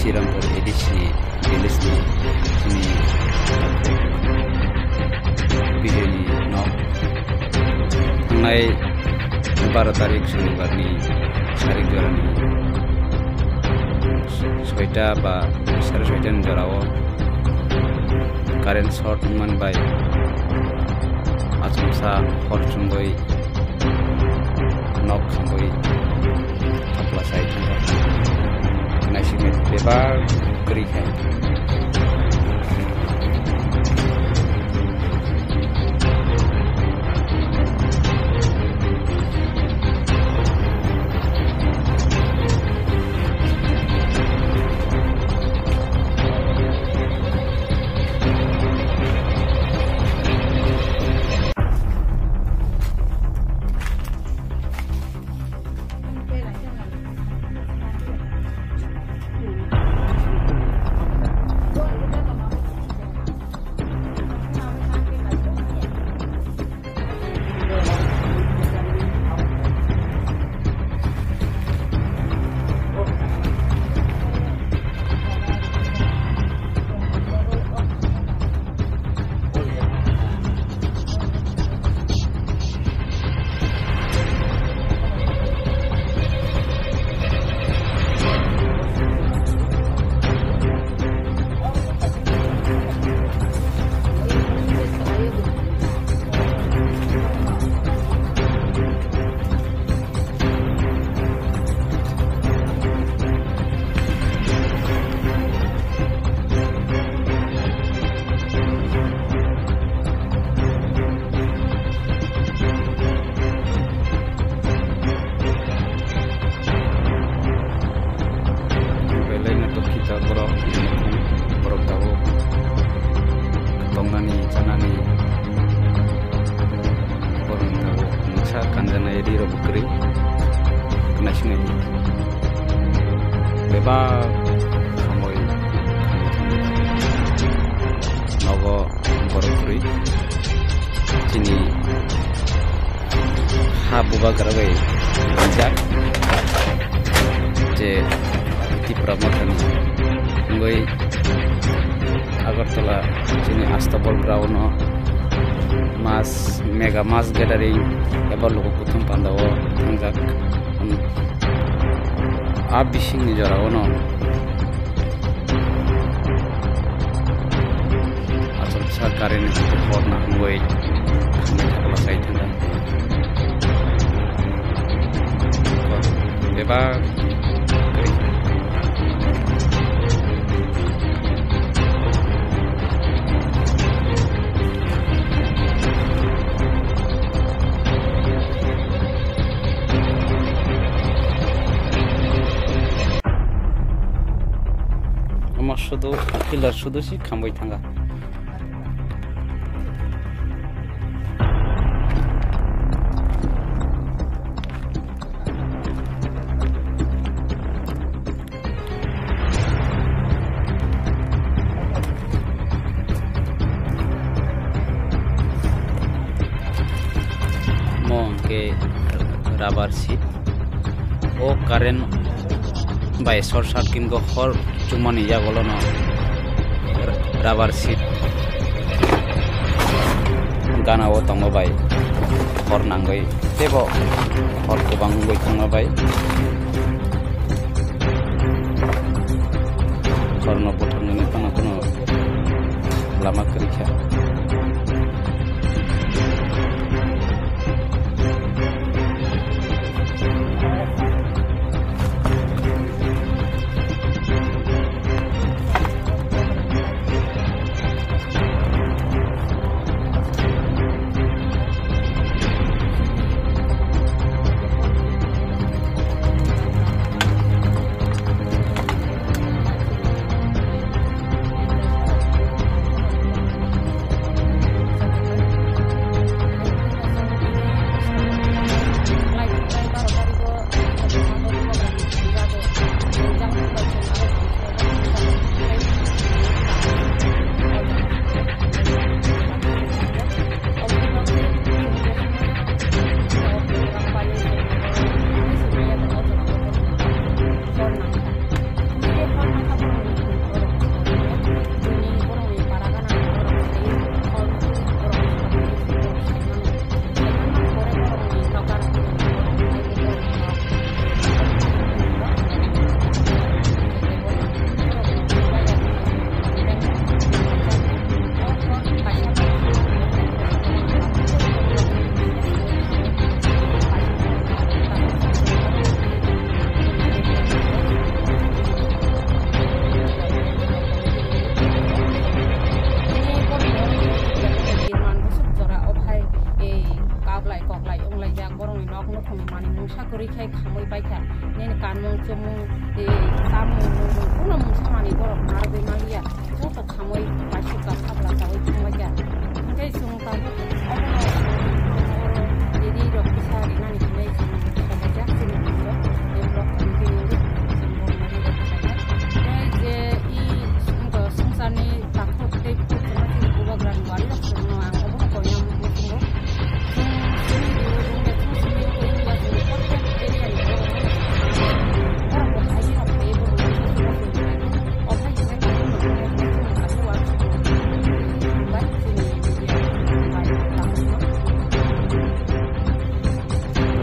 Sirampur edisi rilis ni sini video ni no nai 12 tarik Shunibar ni Sari Jorani Soita ba Sari Soita Jorao current short man by Achumsa Horchungoi Nok Khamboi Thapla Sai Thanga Naishimit Bebar Kri Hai Beba Kamoi Nogo Borokuri Sini Habuba Garaway Banjak Je Tipramatani Ngoi Agartala Sini Astabol Brauno Mas Mega Mas Gathering Ebar Logo Putum Pandawo Tangjak Abising ni jara ono asal sarkar ini support na ngoi kalau saya tanda beba sudu killer sudu sih kamboi tangga mau ke rubber sheet oh karen by short circuit go hor cuma nih ya kalau no rubber sheet gana wo tong bay hor nanggai tebo hor kubang goi tong bay hor no potong ini pang aku no lama kerja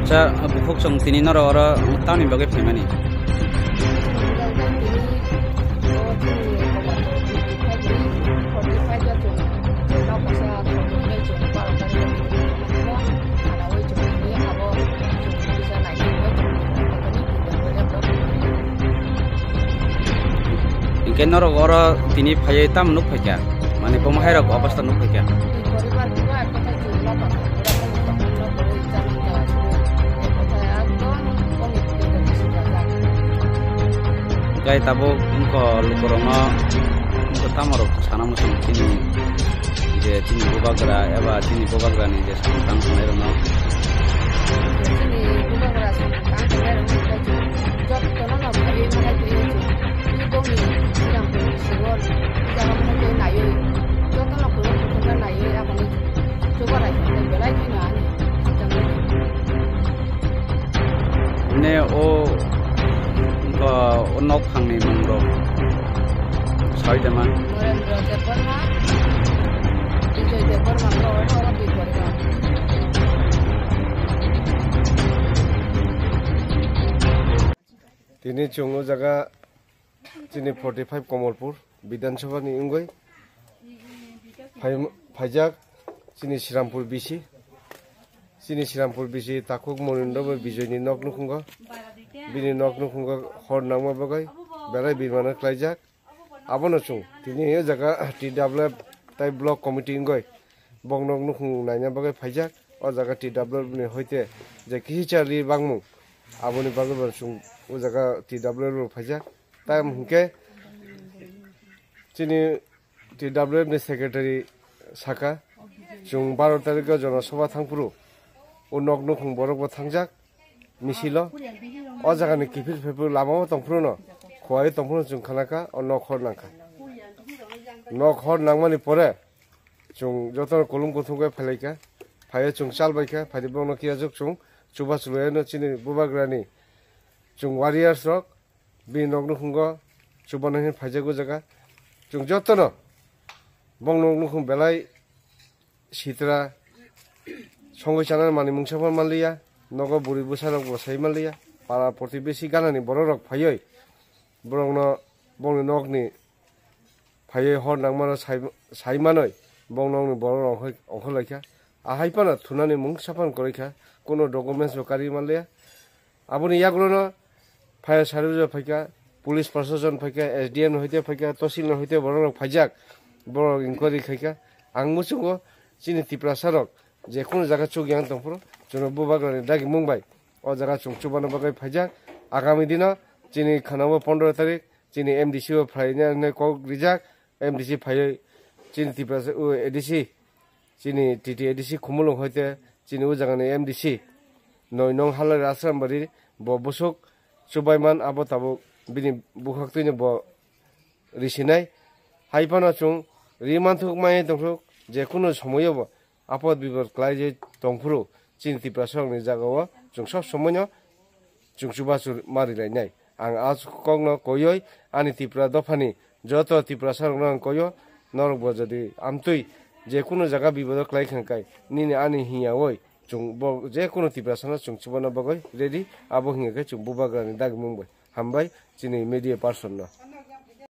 Cha bukhok chong tini noro ora tawni bage phemani. Ingke noro ora tini phai tam nuk phai mane pemahai rok obasta nuk phai Gai tabo ingko lukoroma ingko tamaro sana musim tini je tini bubagra eba tini bubagra ni je tang sunai rono tini bubagra tang sunai rono job tono na bhai mana tu ni domi sidang tu sigol jangan mungkin nayo job tono kulo kulo nayo ya kami coba lagi belai tu ngani ne o nok khangni mangro sai dama Narendra Deparma Vijay Deparma ko ora bi korga Tini chungo jaga tini 45 Kamalpur Bidhan Sabha ni ungoi Phaijak tini Shirampur BC tini Shirampur BC takuk monindo Vijay ni nok nukunga bini nok nukunga hor nangma bagai berai birmana klaijak abono chung tini e jaga TW tai block committee ungoi bong nok nukung naina bagai phaijak o jaga TW ni hoite je kichari bangmu aboni bagai chung o jaga TW ro phaijak tai mhunke tini TW ni secretary saka chung 12 tarikh jona sabha thangpuru o nok nukung borok ba thangjak misilo o jaga ni kifil phepur lama tongpuru no khwai tongpuru chung khanaka o nok hor nangka nok hor nangmani pore chung jotor kolum kothungkai phalaika phaya chung chalbaika phadi bongno kiajuk chung chuba chuleno chini bubagrani chung warriors rok bi nok nukhungo chuba nangin phajago jaga chung jotono bong nok nukhung belai sitra songoi chanar mani mungsapar manliya nogo buri busarok bo sai manliya para protibesi ganani bororok phayoi borongno bongni nokni phayoi hor nangmano saimanoi bongnongni bororok onkholaika ahaipana thunani mungsapan koraika kono documents kari manliya aboni yaglono phaya sarujo phaika police proshashan phaika SDM hoite phaika tosil hoite bororok phajak borok inquiry khaika angmuchungo chini tiprasarok je kono jaga chugyang tongpro jono bubagrani dagi mumbai o jaga chungchubano bagai phajak agami dino chini khanabo 15 tarikh chini MDC o phaina ne kok rijak MDC phayoi chini tiprasa o ADC chini TT ADC khumulung hoite chini o jaga ni MDC noinong halai asrambari bo busuk subaiman abo tabo bini bukhaktine bo risinai haipana chung rimanthuk mai tongprok je kono samoyo bo আপদ বিপদ ক্লাইজে তংফুরু চিনি তিপ্রাসরনি জাগাও जों सब समयनो जों सुबासुर मारिलायनाय आं आज कगनो कयय आनि तिप्रा दफानि जत तिप्रा सरगनो कयो नरक बजदि आमतुइ जे कुनो जागा बिबद क्लाइखांकाय निनि आनि हियावय जों जे कुनो तिप्रा सना जों सुबानो बगय रेडी आबो हिंगाय जों बुबाग्रानि दाग मुंबाय हामबाय चिनि मीडिया पार्सन न